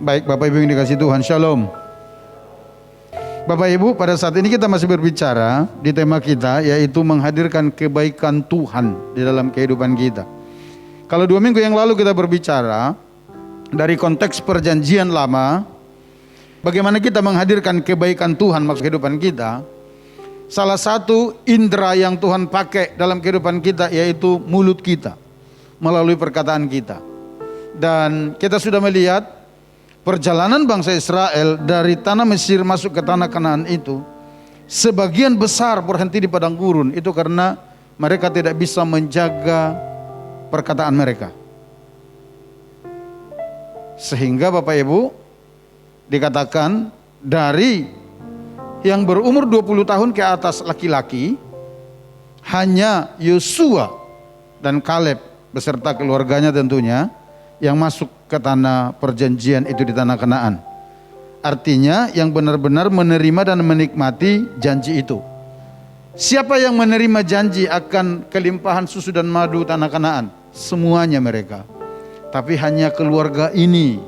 Baik Bapak Ibu yang dikasihi Tuhan, Shalom. Bapak Ibu, pada saat ini kita masih berbicara di tema kita, yaitu menghadirkan kebaikan Tuhan di dalam kehidupan kita. Kalau 2 minggu yang lalu kita berbicara dari konteks perjanjian lama, bagaimana kita menghadirkan kebaikan Tuhan maksud kehidupan kita. Salah satu indera yang Tuhan pakai dalam kehidupan kita yaitu mulut kita, melalui perkataan kita. Dan kita sudah melihat perjalanan bangsa Israel dari tanah Mesir masuk ke tanah Kanaan itu, sebagian besar berhenti di padang gurun. Itu karena mereka tidak bisa menjaga perkataan mereka. Sehingga Bapak Ibu dikatakan dari yang berumur 20 tahun ke atas laki-laki, hanya Yosua dan Kaleb beserta keluarganya tentunya yang masuk ke tanah perjanjian itu di tanah Kanaan. Artinya yang benar-benar menerima dan menikmati janji itu. Siapa yang menerima janji akan kelimpahan susu dan madu tanah Kanaan? Semuanya mereka. Tapi hanya keluarga ini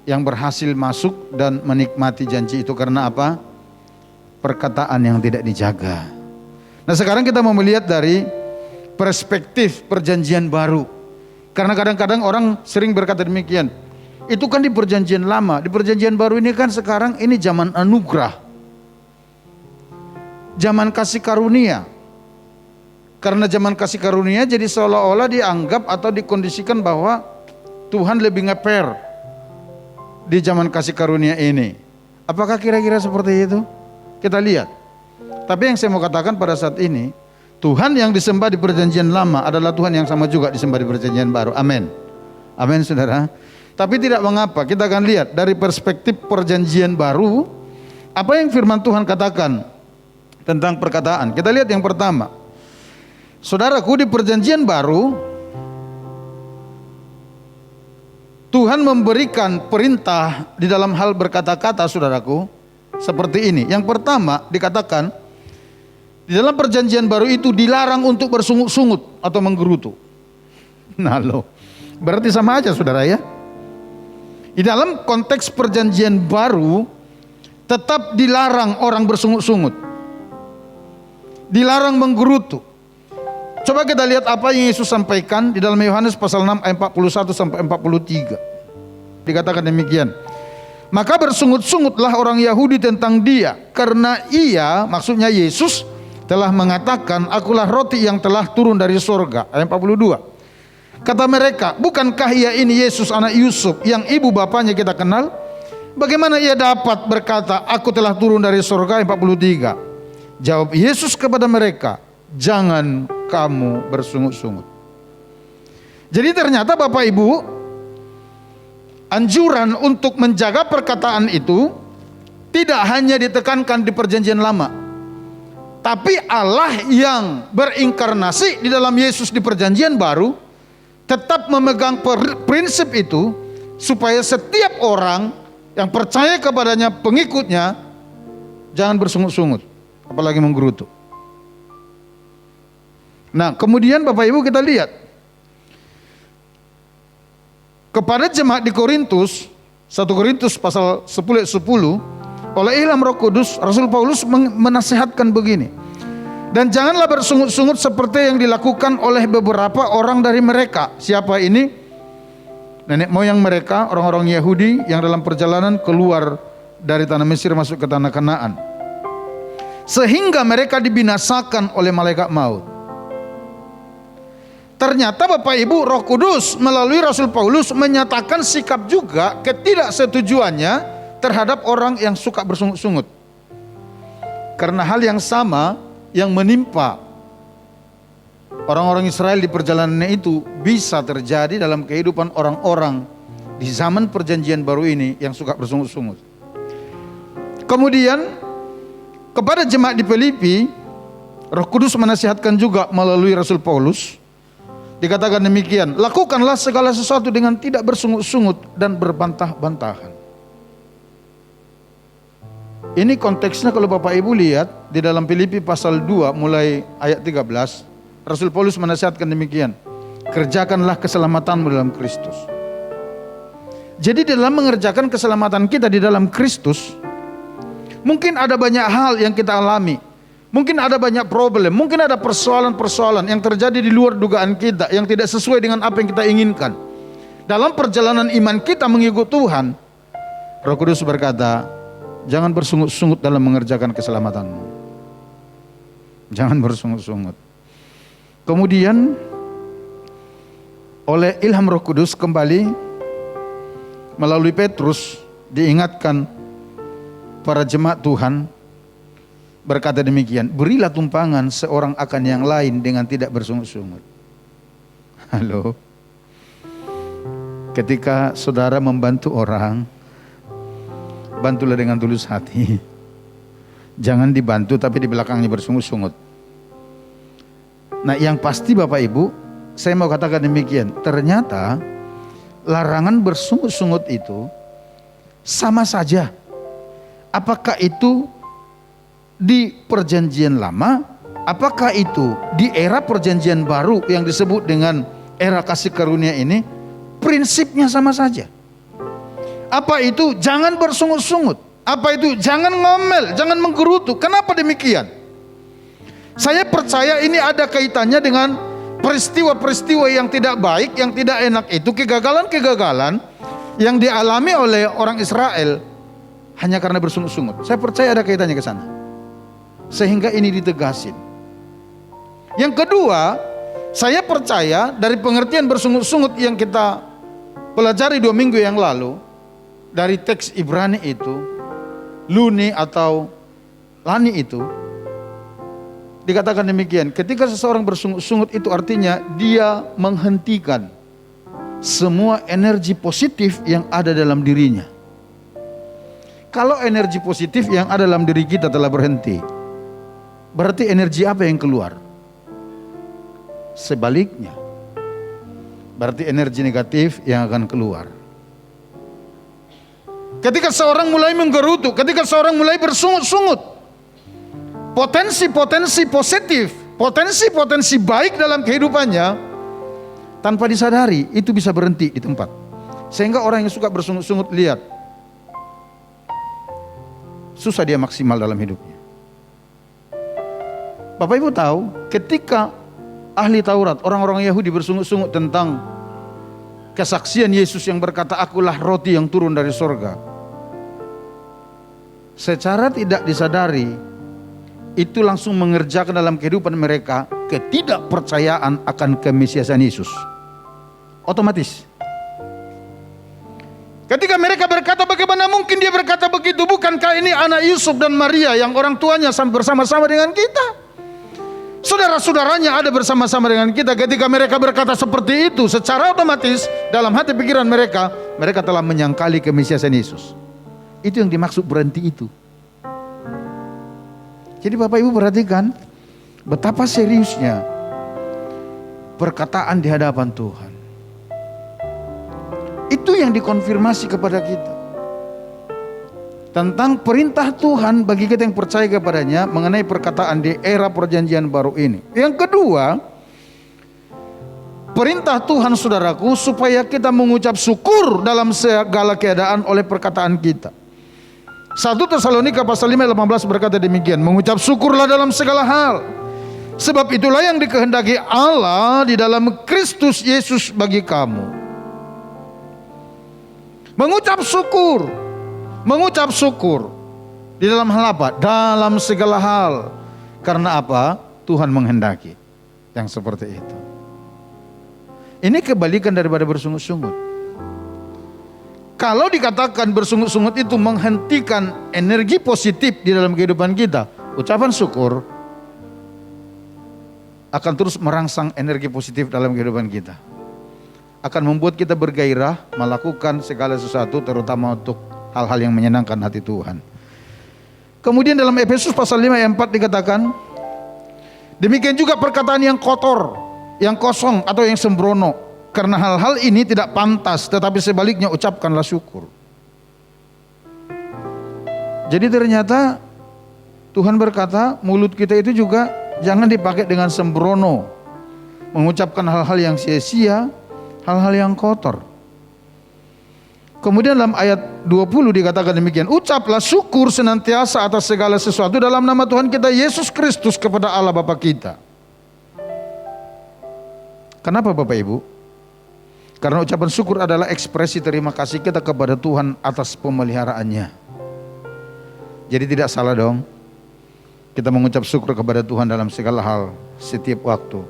yang berhasil masuk dan menikmati janji itu. Karena apa? Perkataan yang tidak dijaga. Nah, sekarang kita mau melihat dari perspektif perjanjian baru. Karena kadang-kadang orang sering berkata demikian, itu kan di perjanjian lama, di perjanjian baru ini kan sekarang ini zaman anugerah, zaman kasih karunia. Karena zaman kasih karunia jadi seolah-olah dianggap atau dikondisikan bahwa Tuhan lebih ngeper di zaman kasih karunia ini. Apakah kira-kira seperti itu? Kita lihat. Tapi yang saya mau katakan pada saat ini, Tuhan yang disembah di perjanjian lama adalah Tuhan yang sama juga disembah di perjanjian baru. Amin. Amin saudara. Tapi tidak mengapa, kita akan lihat dari perspektif perjanjian baru, apa yang firman Tuhan katakan tentang perkataan. Kita lihat yang pertama. Saudaraku, di perjanjian baru Tuhan memberikan perintah di dalam hal berkata-kata, saudaraku, seperti ini. Yang pertama dikatakan, di dalam perjanjian baru itu dilarang untuk bersungut-sungut atau menggerutu. Nah loh, berarti sama aja saudara ya. Di dalam konteks perjanjian baru tetap dilarang orang bersungut-sungut, dilarang menggerutu. Coba kita lihat apa yang Yesus sampaikan di dalam Yohanes pasal 6 ayat 41 sampai 43. Dikatakan demikian. Maka bersungut-sungutlah orang Yahudi tentang dia, karena ia, maksudnya Yesus, telah mengatakan, akulah roti yang telah turun dari sorga. Ayat 42. Kata mereka, bukankah ia ini Yesus anak Yusuf yang ibu bapaknya kita kenal? Bagaimana ia dapat berkata, aku telah turun dari sorga? Ayat 43. Jawab Yesus kepada mereka, jangan kamu bersungut-sungut. Jadi ternyata Bapak Ibu, anjuran untuk menjaga perkataan itu tidak hanya ditekankan di perjanjian lama, tapi Allah yang berinkarnasi di dalam Yesus di perjanjian baru tetap memegang prinsip itu, supaya setiap orang yang percaya kepadanya, pengikutnya, jangan bersungut-sungut, apalagi menggerutu. Nah, kemudian Bapak Ibu kita lihat kepada jemaat di Korintus, 1 Korintus pasal 10 ayat 10, oleh ilham Roh Kudus, Rasul Paulus menasihatkan begini. Dan janganlah bersungut-sungut seperti yang dilakukan oleh beberapa orang dari mereka. Siapa ini? Nenek moyang mereka, orang-orang Yahudi yang dalam perjalanan keluar dari tanah Mesir masuk ke tanah Kanaan. Sehingga mereka dibinasakan oleh malaikat maut. Ternyata Bapak Ibu, Roh Kudus melalui Rasul Paulus menyatakan sikap juga ketidaksetujuannya terhadap orang yang suka bersungut-sungut. Karena hal yang sama yang menimpa orang-orang Israel di perjalanannya itu bisa terjadi dalam kehidupan orang-orang di zaman perjanjian baru ini yang suka bersungut-sungut. Kemudian kepada jemaat di Filipi, Roh Kudus menasihatkan juga melalui Rasul Paulus. Dikatakan demikian, lakukanlah segala sesuatu dengan tidak bersungut-sungut dan berbantah-bantahan. Ini konteksnya kalau Bapak Ibu lihat di dalam Filipi pasal 2 mulai ayat 13, Rasul Paulus menasihatkan demikian, kerjakanlah keselamatanmu dalam Kristus. Jadi dalam mengerjakan keselamatan kita di dalam Kristus, mungkin ada banyak hal yang kita alami. Mungkin ada banyak problem, mungkin ada persoalan-persoalan yang terjadi di luar dugaan kita, yang tidak sesuai dengan apa yang kita inginkan. Dalam perjalanan iman kita mengikut Tuhan, Roh Kudus berkata, jangan bersungut-sungut dalam mengerjakan keselamatanmu. Jangan bersungut-sungut. Kemudian oleh ilham Roh Kudus kembali melalui Petrus diingatkan para jemaat Tuhan, berkata demikian, berilah tumpangan seorang akan yang lain dengan tidak bersungut-sungut. Halo. Ketika saudara membantu orang, bantulah dengan tulus hati. Jangan dibantu tapi di belakangnya bersungut-sungut. Nah, yang pasti Bapak Ibu, saya mau katakan demikian. Ternyata larangan bersungut-sungut itu sama saja. Apakah itu di perjanjian lama, apakah itu di era perjanjian baru yang disebut dengan era kasih karunia ini, prinsipnya sama saja. Apa itu jangan bersungut-sungut, apa itu jangan ngomel, jangan menggerutu. Kenapa demikian? Saya percaya ini ada kaitannya dengan peristiwa-peristiwa yang tidak baik, yang tidak enak itu, kegagalan-kegagalan yang dialami oleh orang Israel hanya karena bersungut-sungut. Saya percaya ada kaitannya ke sana. Sehingga ini ditegasin. Yang kedua, saya percaya dari pengertian bersungut-sungut yang kita pelajari 2 minggu yang lalu, dari teks Ibrani itu, luni atau lani itu, dikatakan demikian, ketika seseorang bersungut-sungut itu artinya dia menghentikan semua energi positif yang ada dalam dirinya. Kalau energi positif yang ada dalam diri kita telah berhenti, berarti energi apa yang keluar? Sebaliknya, berarti energi negatif yang akan keluar. Ketika seorang mulai menggerutu, ketika seorang mulai bersungut-sungut, potensi-potensi positif, potensi-potensi baik dalam kehidupannya, tanpa disadari itu bisa berhenti di tempat. Sehingga orang yang suka bersungut-sungut, lihat, susah dia maksimal dalam hidupnya. Bapak Ibu tahu, ketika ahli Taurat, orang-orang Yahudi bersungut-sungut tentang kesaksian Yesus yang berkata, akulah roti yang turun dari sorga, secara tidak disadari itu langsung mengerjakan dalam kehidupan mereka ketidakpercayaan akan kemesiasan Yesus. Otomatis. Ketika mereka berkata, bagaimana mungkin dia berkata begitu? Bukankah ini anak Yusuf dan Maria yang orang tuanya bersama-sama dengan kita? Saudara-saudaranya ada bersama-sama dengan kita. Ketika mereka berkata seperti itu, secara otomatis dalam hati pikiran mereka, mereka telah menyangkali kemesiasan Yesus. Itu yang dimaksud berhenti itu. Jadi Bapak Ibu perhatikan betapa seriusnya perkataan di hadapan Tuhan. Itu yang dikonfirmasi kepada kita tentang perintah Tuhan bagi kita yang percaya kepadanya mengenai perkataan di era perjanjian baru ini. Yang kedua, perintah Tuhan saudaraku supaya kita mengucap syukur dalam segala keadaan oleh perkataan kita. 1 Tesalonika pasal 5 ayat 18 berkata demikian, mengucap syukurlah dalam segala hal, sebab itulah yang dikehendaki Allah di dalam Kristus Yesus bagi kamu. Mengucap syukur di dalam hal apa? Dalam segala hal. Karena apa? Tuhan menghendaki yang seperti itu. Ini kebalikan daripada bersungut-sungut. Kalau dikatakan bersungut-sungut itu menghentikan energi positif di dalam kehidupan kita, ucapan syukur akan terus merangsang energi positif dalam kehidupan kita. Akan membuat kita bergairah melakukan segala sesuatu, terutama untuk hal-hal yang menyenangkan hati Tuhan. Kemudian dalam Efesus pasal 5 ayat 4 dikatakan, demikian juga perkataan yang kotor, yang kosong atau yang sembrono, karena hal-hal ini tidak pantas, tetapi sebaliknya ucapkanlah syukur. Jadi ternyata Tuhan berkata mulut kita itu juga jangan dipakai dengan sembrono, mengucapkan hal-hal yang sia-sia, hal-hal yang kotor. Kemudian dalam ayat 20 dikatakan demikian, ucaplah syukur senantiasa atas segala sesuatu dalam nama Tuhan kita Yesus Kristus kepada Allah Bapa kita. Kenapa Bapak Ibu? Karena ucapan syukur adalah ekspresi terima kasih kita kepada Tuhan atas pemeliharaannya. Jadi tidak salah dong kita mengucap syukur kepada Tuhan dalam segala hal setiap waktu.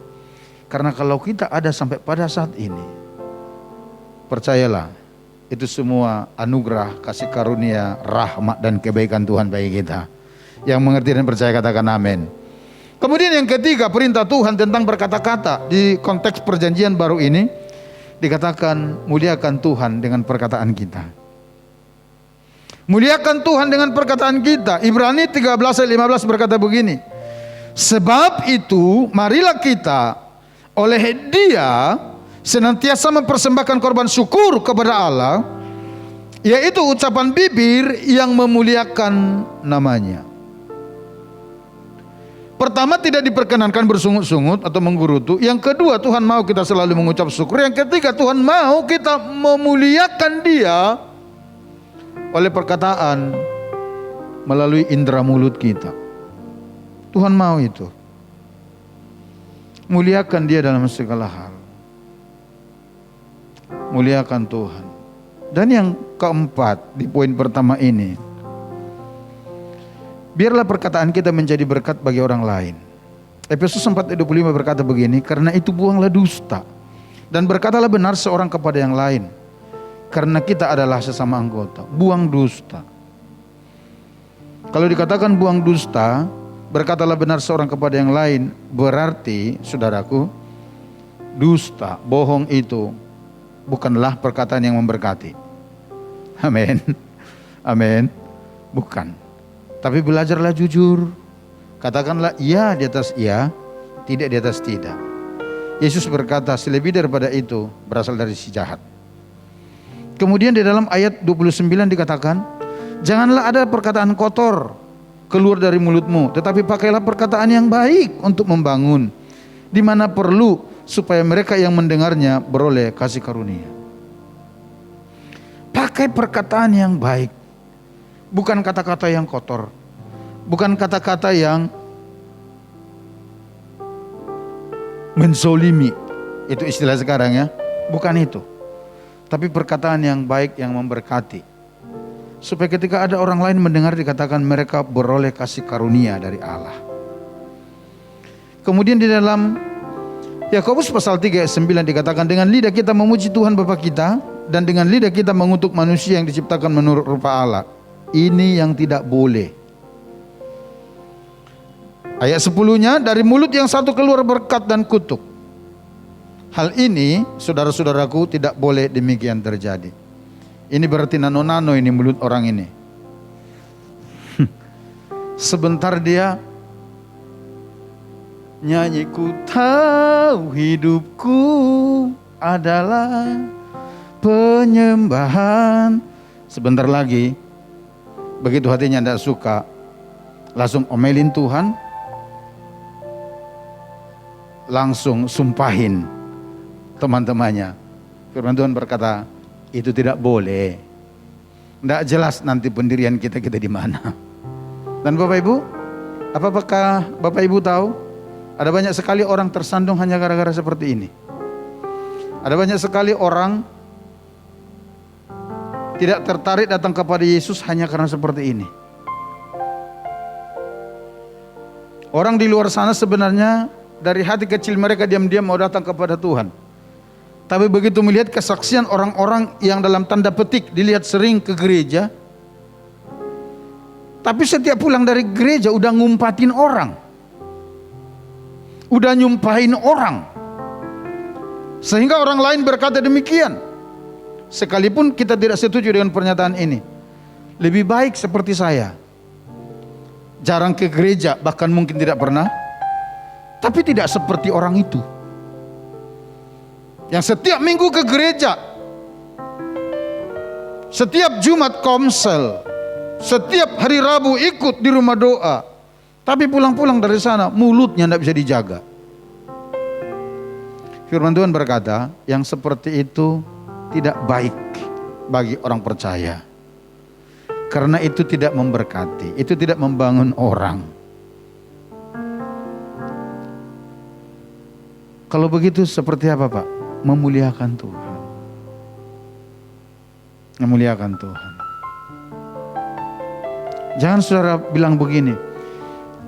Karena kalau kita ada sampai pada saat ini, percayalah, itu semua anugerah, kasih karunia, rahmat dan kebaikan Tuhan bagi kita. Yang mengerti dan percaya katakan amin. Kemudian yang ketiga, perintah Tuhan tentang berkata-kata. Di konteks perjanjian baru ini dikatakan muliakan Tuhan dengan perkataan kita. Muliakan Tuhan dengan perkataan kita. Ibrani 13 ayat 15 berkata begini, sebab itu marilah kita oleh Dia senantiasa mempersembahkan korban syukur kepada Allah, yaitu ucapan bibir yang memuliakan namanya. Pertama, tidak diperkenankan bersungut-sungut atau menggerutu. Yang kedua, Tuhan mau kita selalu mengucap syukur. Yang ketiga, Tuhan mau kita memuliakan Dia oleh perkataan melalui indera mulut kita. Tuhan mau itu. Muliakan Dia dalam segala hal. Muliakan Tuhan. Dan yang keempat di poin pertama ini, biarlah perkataan kita menjadi berkat bagi orang lain. Efesus 4:25 berkata begini, karena itu buanglah dusta dan berkatalah benar seorang kepada yang lain, karena kita adalah sesama anggota. Buang dusta. Kalau dikatakan buang dusta, berkatalah benar seorang kepada yang lain, berarti saudaraku, dusta, bohong itu bukanlah perkataan yang memberkati. Amin. Amin. Bukan. Tapi belajarlah jujur. Katakanlah iya di atas iya, tidak di atas tidak. Yesus berkata, selebih daripada itu berasal dari si jahat. Kemudian di dalam ayat 29 dikatakan, janganlah ada perkataan kotor keluar dari mulutmu, tetapi pakailah perkataan yang baik untuk membangun, di mana perlu, supaya mereka yang mendengarnya beroleh kasih karunia. Pakai perkataan yang baik, bukan kata-kata yang kotor, bukan kata-kata yang menzolimi, itu istilah sekarang ya, bukan itu. Tapi perkataan yang baik yang memberkati, supaya ketika ada orang lain mendengar dikatakan mereka beroleh kasih karunia dari Allah. Kemudian di dalam Yakobus pasal 3 ayat 9 dikatakan, dengan lidah kita memuji Tuhan Bapa kita, dan dengan lidah kita mengutuk manusia yang diciptakan menurut rupa Allah. Ini yang tidak boleh. Ayat 10-nya, dari mulut yang satu keluar berkat dan kutuk. Hal ini saudara-saudaraku tidak boleh demikian terjadi. Ini berarti nano-nano ini mulut orang ini. Sebentar dia nyanyi, ku tahu hidupku adalah penyembahan. Sebentar lagi, begitu hatinya tidak suka, langsung omelin Tuhan, langsung sumpahin teman-temannya. Firman Tuhan berkata, itu tidak boleh. Tidak jelas nanti pendirian kita di mana. Dan Bapak Ibu, apakah Bapak Ibu tahu, ada banyak sekali orang tersandung hanya gara-gara seperti ini. Ada banyak sekali orang tidak tertarik datang kepada Yesus hanya karena seperti ini. Orang di luar sana sebenarnya dari hati kecil mereka diam-diam mau datang kepada Tuhan. Tapi begitu melihat kesaksian orang-orang yang dalam tanda petik dilihat sering ke gereja, tapi setiap pulang dari gereja udah ngumpatin orang, udah nyumpahin orang, sehingga orang lain berkata demikian. Sekalipun kita tidak setuju dengan pernyataan ini, lebih baik seperti saya, jarang ke gereja, bahkan mungkin tidak pernah, tapi tidak seperti orang itu yang setiap minggu ke gereja, setiap Jumat komsel, setiap hari Rabu ikut di rumah doa, tapi pulang-pulang dari sana mulutnya tidak bisa dijaga. Firman Tuhan berkata, yang seperti itu tidak baik bagi orang percaya. Karena itu tidak memberkati, itu tidak membangun orang. Kalau begitu seperti apa, Pak? Memuliakan Tuhan. Memuliakan Tuhan. Jangan saudara bilang begini,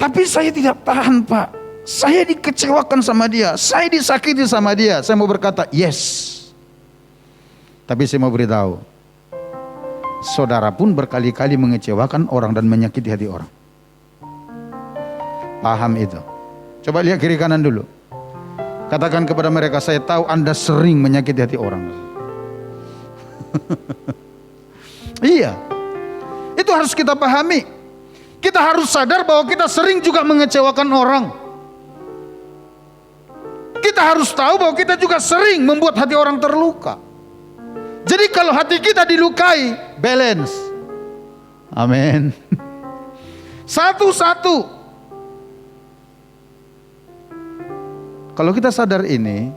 tapi saya tidak tahan, Pak. Saya dikecewakan sama dia, saya disakiti sama dia. Saya mau berkata, yes. Tapi saya mau beritahu, saudara pun berkali-kali mengecewakan orang dan menyakiti hati orang. Paham itu? Coba lihat kiri kanan dulu. Katakan kepada mereka, saya tahu Anda sering menyakiti hati orang. Iya, itu harus kita pahami. Kita harus sadar bahwa kita sering juga mengecewakan orang. Kita harus tahu bahwa kita juga sering membuat hati orang terluka. Jadi kalau hati kita dilukai, balance. Amin. Satu-satu. Kalau kita sadar ini,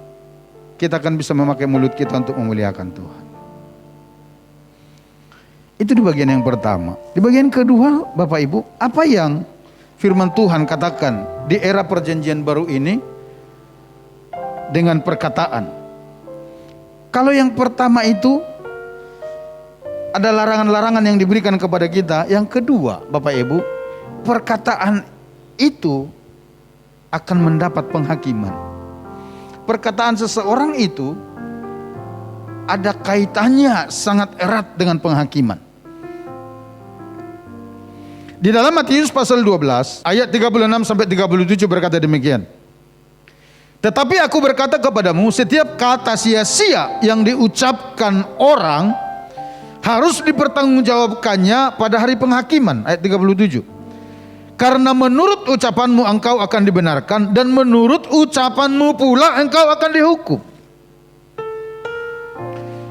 kita akan bisa memakai mulut kita untuk memuliakan Tuhan. Itu di bagian yang pertama. Di bagian kedua, Bapak Ibu, apa yang firman Tuhan katakan di era perjanjian baru ini dengan perkataan? Kalau yang pertama itu ada larangan-larangan yang diberikan kepada kita. Yang kedua, Bapak Ibu, perkataan itu akan mendapat penghakiman. Perkataan seseorang itu ada kaitannya sangat erat dengan penghakiman. Di dalam Matius pasal 12 ayat 36 sampai 37 berkata demikian. Tetapi aku berkata kepadamu, setiap kata sia-sia yang diucapkan orang harus dipertanggungjawabkannya pada hari penghakiman. Ayat 37. Karena menurut ucapanmu engkau akan dibenarkan, dan menurut ucapanmu pula engkau akan dihukum.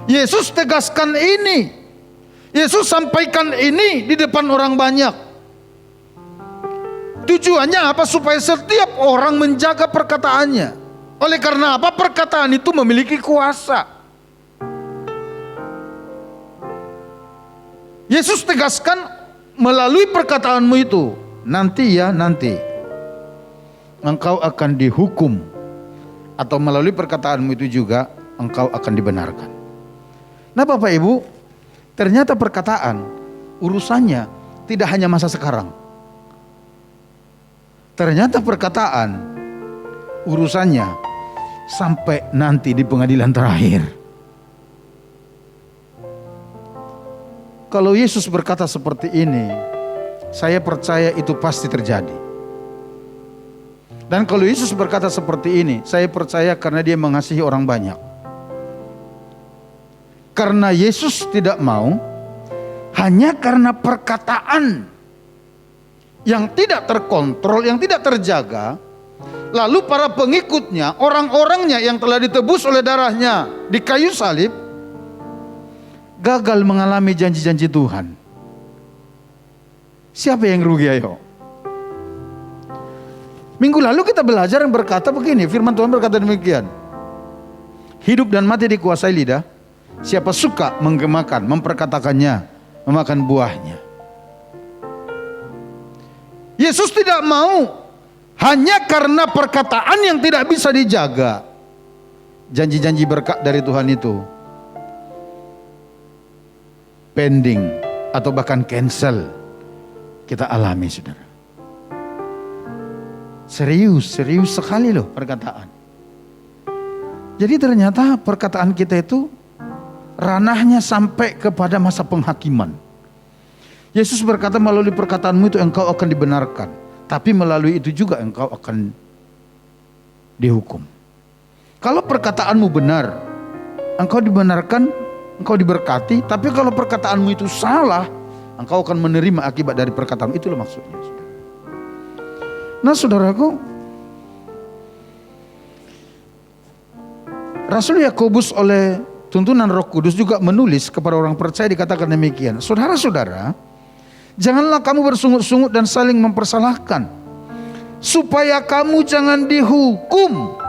Yesus tegaskan ini. Yesus sampaikan ini di depan orang banyak. Tujuannya apa? Supaya setiap orang menjaga perkataannya. Oleh karena apa? Perkataan itu memiliki kuasa. Yesus tegaskan melalui perkataanmu itu, nanti ya nanti engkau akan dihukum. Atau melalui perkataanmu itu juga engkau akan dibenarkan. Nah Bapak Ibu, ternyata perkataan urusannya tidak hanya masa sekarang. Ternyata perkataan urusannya sampai nanti di pengadilan terakhir. Kalau Yesus berkata seperti ini, saya percaya itu pasti terjadi. Dan kalau Yesus berkata seperti ini, saya percaya karena dia mengasihi orang banyak. Karena Yesus tidak mau hanya karena perkataan yang tidak terkontrol, yang tidak terjaga, lalu para pengikutnya, orang-orangnya yang telah ditebus oleh darahnya di kayu salib, gagal mengalami janji-janji Tuhan. Siapa yang rugi ayo? Minggu lalu kita belajar yang berkata begini, firman Tuhan berkata demikian. Hidup dan mati dikuasai lidah, siapa suka menggemakan, memperkatakannya, memakan buahnya. Yesus tidak mau hanya karena perkataan yang tidak bisa dijaga. Janji-janji berkat dari Tuhan itu pending atau bahkan cancel kita alami, saudara. Serius sekali loh perkataan. Jadi ternyata perkataan kita itu ranahnya sampai kepada masa penghakiman. Yesus berkata melalui perkataanmu itu engkau akan dibenarkan. Tapi melalui itu juga engkau akan dihukum. Kalau perkataanmu benar, engkau dibenarkan, engkau diberkati. Tapi kalau perkataanmu itu salah, engkau akan menerima akibat dari perkataan. Itulah maksudnya. Nah saudaraku, Rasul Yakobus oleh tuntunan Roh Kudus juga menulis kepada orang percaya, dikatakan demikian. Saudara-saudara, janganlah kamu bersungut-sungut dan saling mempersalahkan, supaya kamu jangan dihukum.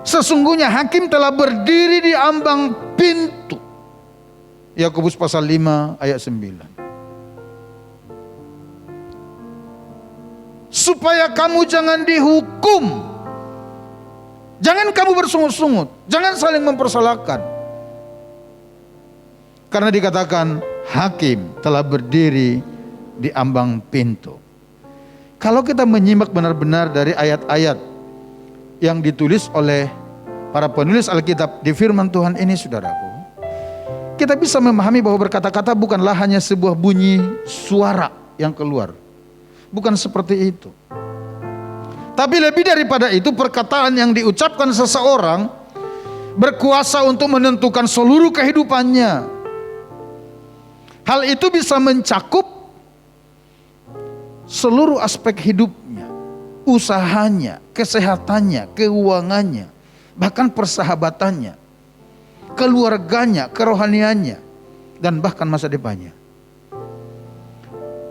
Sesungguhnya hakim telah berdiri di ambang pintu. Yakobus pasal 5 ayat 9. Supaya kamu jangan dihukum. Jangan kamu bersungut-sungut, jangan saling mempersalahkan. Karena dikatakan hakim telah berdiri di ambang pintu. Kalau kita menyimak benar-benar dari ayat-ayat yang ditulis oleh para penulis Alkitab di firman Tuhan ini, saudaraku, kita bisa memahami bahwa berkata-kata bukanlah hanya sebuah bunyi suara yang keluar. Bukan seperti itu. Tapi lebih daripada itu, perkataan yang diucapkan seseorang berkuasa untuk menentukan seluruh kehidupannya. Hal itu bisa mencakup seluruh aspek hidupnya, usahanya, kesehatannya, keuangannya, bahkan persahabatannya, keluarganya, kerohaniannya, dan bahkan masa depannya.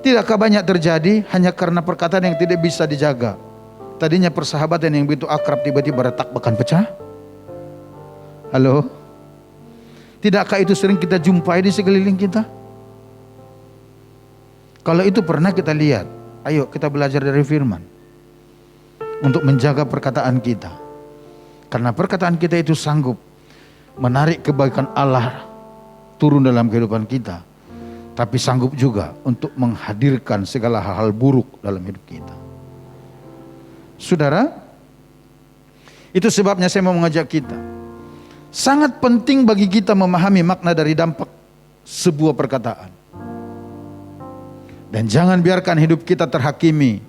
Tidakkah banyak terjadi hanya karena perkataan yang tidak bisa dijaga? Tadinya persahabatan yang begitu akrab tiba-tiba retak bahkan pecah. Halo? Tidakkah itu sering kita jumpai di sekeliling kita? Kalau itu pernah kita lihat, ayo kita belajar dari firman untuk menjaga perkataan kita. Karena perkataan kita itu sanggup menarik kebaikan Allah turun dalam kehidupan kita, tapi sanggup juga untuk menghadirkan segala hal-hal buruk dalam hidup kita. Saudara, itu sebabnya saya mau mengajak kita. Sangat penting bagi kita memahami makna dari dampak sebuah perkataan. Dan jangan biarkan hidup kita terhakimi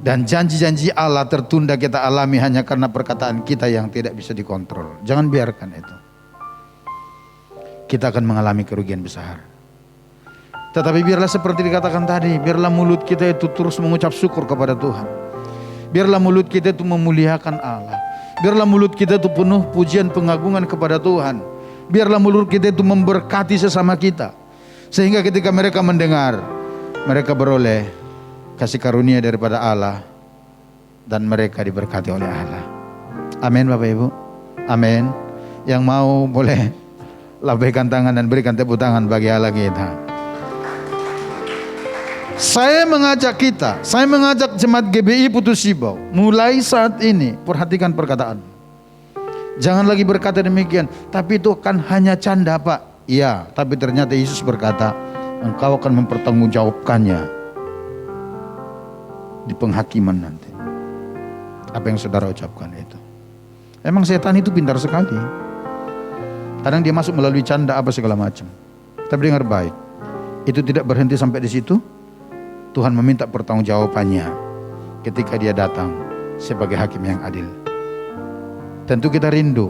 dan janji-janji Allah tertunda kita alami hanya karena perkataan kita yang tidak bisa dikontrol. Jangan biarkan itu. Kita akan mengalami kerugian besar. Tetapi biarlah seperti dikatakan tadi, biarlah mulut kita itu terus mengucap syukur kepada Tuhan. Biarlah mulut kita itu memuliakan Allah. Biarlah mulut kita itu penuh pujian pengagungan kepada Tuhan. Biarlah mulut kita itu memberkati sesama kita. Sehingga ketika mereka mendengar, mereka beroleh kasih karunia daripada Allah. Dan mereka diberkati oleh Allah. Amin Bapak Ibu. Amin. Yang mau boleh lambaikan tangan dan berikan tepuk tangan bagi Allah kita. Saya mengajak jemaat GBI Putus Sibau, mulai saat ini perhatikan perkataan. Jangan lagi berkata demikian, tapi itu kan hanya canda Pak. Iya, tapi ternyata Yesus berkata, engkau akan mempertanggungjawabkannya di penghakiman nanti. Apa yang saudara ucapkan itu. Emang setan itu pintar sekali. Kadang dia masuk melalui canda apa segala macam. Tapi dengar baik, itu tidak berhenti sampai di situ. Tuhan meminta pertanggungjawabannya ketika dia datang sebagai hakim yang adil. Tentu kita rindu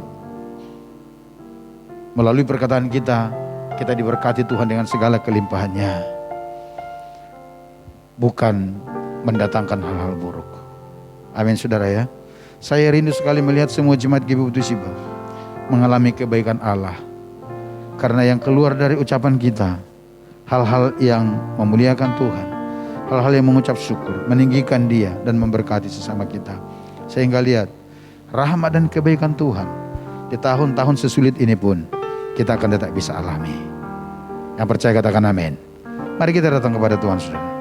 melalui perkataan kita diberkati Tuhan dengan segala kelimpahannya, bukan mendatangkan hal-hal buruk. Amin saudara ya. Saya rindu sekali melihat semua jemaat GBI Putus Sibau mengalami kebaikan Allah, karena yang keluar dari ucapan kita hal-hal yang memuliakan Tuhan, hal-hal yang mengucap syukur, meninggikan Dia dan memberkati sesama kita. Sehingga lihat rahmat dan kebaikan Tuhan di tahun-tahun sesulit ini pun kita akan tetap bisa alami. Yang percaya katakan amin. Mari kita datang kepada Tuhan saudara.